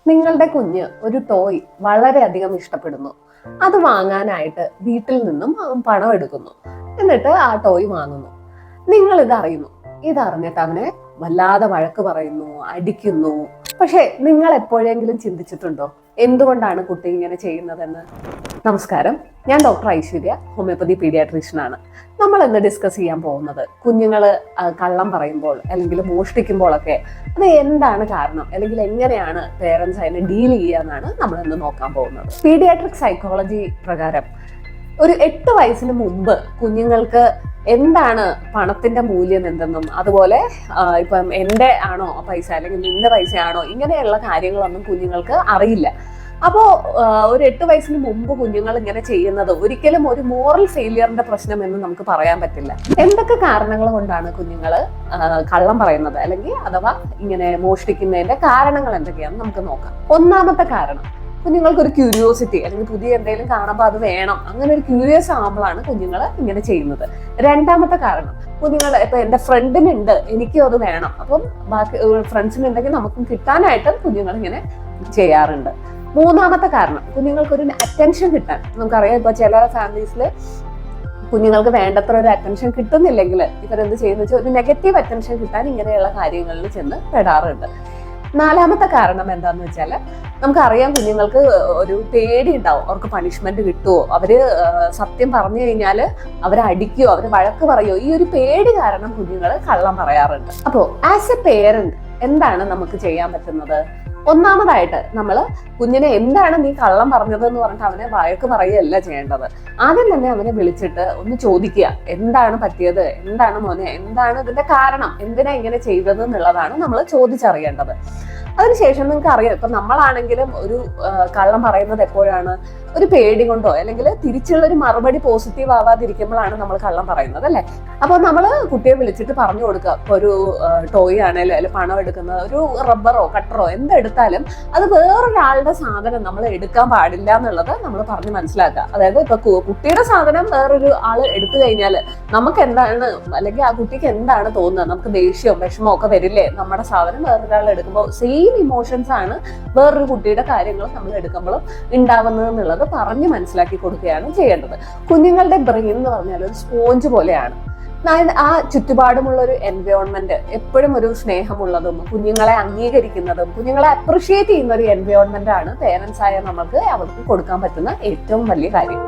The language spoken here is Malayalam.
നിങ്ങളുടെ കുഞ്ഞ് ഒരു ടോയ് വളരെയധികം ഇഷ്ടപ്പെടുന്നു. അത് വാങ്ങാനായിട്ട് വീട്ടിൽ നിന്നും പണം എടുക്കുന്നു. എന്നിട്ട് ആ ടോയ് വാങ്ങുന്നു. നിങ്ങൾ ഇതറിഞ്ഞിട്ട് അവനെ വല്ലാതെ വഴക്ക് പറയുന്നു, അടിക്കുന്നു. പക്ഷെ നിങ്ങൾ എപ്പോഴെങ്കിലും ചിന്തിച്ചിട്ടുണ്ടോ എന്തുകൊണ്ടാണ് കുട്ടി ഇങ്ങനെ ചെയ്യുന്നതെന്ന്? നമസ്കാരം, ഞാൻ ഡോക്ടർ ഐശ്വര്യ, ഹോമിയോപ്പതി പീഡിയാട്രീഷ്യനാണ്. നമ്മൾ ഇന്ന് ഡിസ്കസ് ചെയ്യാൻ പോകുന്നത് കുഞ്ഞുങ്ങൾ കള്ളം പറയുമ്പോൾ അല്ലെങ്കിൽ മോഷ്ടിക്കുമ്പോഴൊക്കെ അത് എന്താണ് കാരണം, അല്ലെങ്കിൽ എങ്ങനെയാണ് പേരൻസ് അതിനെ ഡീൽ ചെയ്യാന്നാണ് നമ്മൾ ഇന്ന് നോക്കാൻ പോകുന്നത്. പീഡിയാട്രിക് സൈക്കോളജി പ്രകാരം ഒരു 8 വയസ്സിന് മുമ്പ് കുഞ്ഞുങ്ങൾക്ക് എന്താണ് പണത്തിന്റെ മൂല്യം എന്തെന്നും, അതുപോലെ ഇപ്പം എന്റെ ആണോ പൈസ അല്ലെങ്കിൽ നിന്റെ പൈസയാണോ, ഇങ്ങനെയുള്ള കാര്യങ്ങളൊന്നും കുഞ്ഞുങ്ങൾക്ക് അറിയില്ല. അപ്പോ ഒരു 8 വയസ്സിന് മുമ്പ് കുഞ്ഞുങ്ങൾ ഇങ്ങനെ ചെയ്യുന്നത് ഒരിക്കലും ഒരു മോറൽ ഫെയിലിയറിന്റെ പ്രശ്നം എന്ന് നമുക്ക് പറയാൻ പറ്റില്ല. എന്തൊക്കെ കാരണങ്ങൾ കൊണ്ടാണ് കുഞ്ഞുങ്ങൾ കള്ളം പറയുന്നത് അല്ലെങ്കിൽ അഥവാ ഇങ്ങനെ മോഷ്ടിക്കുന്നതിന്റെ കാരണങ്ങൾ എന്തൊക്കെയാണെന്ന് നമുക്ക് നോക്കാം. ഒന്നാമത്തെ കാരണം, കുഞ്ഞുങ്ങൾക്ക് ഒരു ക്യൂരിയോസിറ്റി അല്ലെങ്കിൽ പുതിയ എന്തെങ്കിലും കാണുമ്പോൾ അത് വേണം, അങ്ങനെ ഒരു ക്യൂരിയസ് ആകുമ്പോഴാണ് കുഞ്ഞുങ്ങൾ ഇങ്ങനെ ചെയ്യുന്നത്. രണ്ടാമത്തെ കാരണം, കുഞ്ഞുങ്ങൾ ഇപ്പൊ എന്റെ ഫ്രണ്ടിനുണ്ട് എനിക്കും അത് വേണം, അപ്പം ബാക്കി ഫ്രണ്ട്സിനുണ്ടെങ്കിൽ നമുക്കും കിട്ടാനായിട്ട് കുഞ്ഞുങ്ങൾ ഇങ്ങനെ ചെയ്യാറുണ്ട്. മൂന്നാമത്തെ കാരണം, കുഞ്ഞുങ്ങൾക്കൊരു അറ്റൻഷൻ കിട്ടാൻ. നമുക്കറിയാം ഇപ്പൊ ചില ഫാമിലീസിൽ കുഞ്ഞുങ്ങൾക്ക് വേണ്ടത്ര ഒരു അറ്റൻഷൻ കിട്ടുന്നില്ലെങ്കിൽ ഇവരെന്ത് ചെയ്യുന്ന വെച്ചാൽ ഒരു നെഗറ്റീവ് അറ്റൻഷൻ കിട്ടാൻ ഇങ്ങനെയുള്ള കാര്യങ്ങളിൽ ചെന്ന് പെടാറുണ്ട്. നാലാമത്തെ കാരണം എന്താന്ന് വെച്ചാൽ, നമുക്കറിയാം കുഞ്ഞുങ്ങൾക്ക് ഒരു പേടി ഉണ്ടാവും, അവർക്ക് പണിഷ്മെന്റ് കിട്ടുമോ, അവര് സത്യം പറഞ്ഞു കഴിഞ്ഞാൽ അവരെ അടിക്കുകയോ അവര് വഴക്ക് പറയുമോ, ഈ ഒരു പേടി കാരണം കുഞ്ഞുങ്ങൾ കള്ളം പറയാറുണ്ട്. അപ്പോ ആസ് എ പേരന്റ് എന്താണ് നമുക്ക് ചെയ്യാൻ പറ്റുന്നത്? ഒന്നാമതായിട്ട് നമ്മൾ കുഞ്ഞിനെ എന്താണ് നീ കള്ളം പറഞ്ഞത് എന്ന് പറഞ്ഞിട്ട് അവനെ വഴക്ക് പറയുകയല്ല ചെയ്യേണ്ടത്. ആദ്യം തന്നെ അവനെ വിളിച്ചിട്ട് ഒന്ന് ചോദിക്കുക, എന്താണ് പറ്റിയത്, എന്താണ് മോനെ, എന്താണ് ഇതിന്റെ കാരണം, എന്തിനാ ഇങ്ങനെ ചെയ്തത് എന്നുള്ളതാണ് നമ്മൾ ചോദിച്ചറിയേണ്ടത്. അതിനുശേഷം നിങ്ങൾക്ക് അറിയാം, ഇപ്പൊ നമ്മളാണെങ്കിലും ഒരു കള്ളം പറയുന്നത് എപ്പോഴാണ്, ഒരു പേടി കൊണ്ടോ അല്ലെങ്കിൽ തിരിച്ചുള്ള ഒരു മറുപടി പോസിറ്റീവ് ആവാതിരിക്കുമ്പോഴാണ് നമ്മൾ കള്ളം പറയുന്നത്, അല്ലെ? അപ്പൊ നമ്മൾ കുട്ടിയെ വിളിച്ചിട്ട് പറഞ്ഞു കൊടുക്കുക, ഇപ്പൊ ഒരു ടോയ് ആണെങ്കിലും അല്ലെങ്കിൽ പണം എടുക്കുന്നത്, ഒരു റബ്ബറോ കട്ടറോ എന്തെടുത്താലും അത് വേറൊരാളുടെ സാധനം നമ്മൾ എടുക്കാൻ പാടില്ല എന്നുള്ളത് നമ്മൾ പറഞ്ഞ് മനസ്സിലാക്കുക. അതായത് ഇപ്പൊ കുട്ടിയുടെ സാധനം വേറൊരു ആള് എടുത്തു കഴിഞ്ഞാൽ നമുക്ക് എന്താണ്, അല്ലെങ്കിൽ ആ കുട്ടിക്ക് എന്താണ് തോന്നുന്നത്, നമുക്ക് ദേഷ്യവും വിഷമവും ഒക്കെ വരില്ലേ നമ്മുടെ സാധനം വേറൊരാൾ എടുക്കുമ്പോൾ? സെയിം ഇമോഷൻസ് ആണ് വേറൊരു കുട്ടിയുടെ കാര്യങ്ങൾ നമ്മൾ എടുക്കുമ്പോഴും ഉണ്ടാവുന്നത് എന്നുള്ളത് പറഞ്ഞ് മനസ്സിലാക്കി കൊടുക്കുകയാണ് ചെയ്യേണ്ടത്. കുഞ്ഞുങ്ങളുടെ ബ്രെയിൻ എന്ന് പറഞ്ഞാൽ ഒരു സ്പോഞ്ച് പോലെയാണ്. ആ ചുറ്റുപാടുമുള്ള ഒരു എൻവയോൺമെന്റ് എപ്പോഴും ഒരു സ്നേഹമുള്ളതും കുഞ്ഞുങ്ങളെ അംഗീകരിക്കുന്നതും കുഞ്ഞുങ്ങളെ അപ്രിഷിയേറ്റ് ചെയ്യുന്ന ഒരു എൻവയോൺമെന്റ് ആണ് പേരൻസ് ആയ നമുക്ക് അവർക്ക് കൊടുക്കാൻ പറ്റുന്ന ഏറ്റവും വലിയ കാര്യം.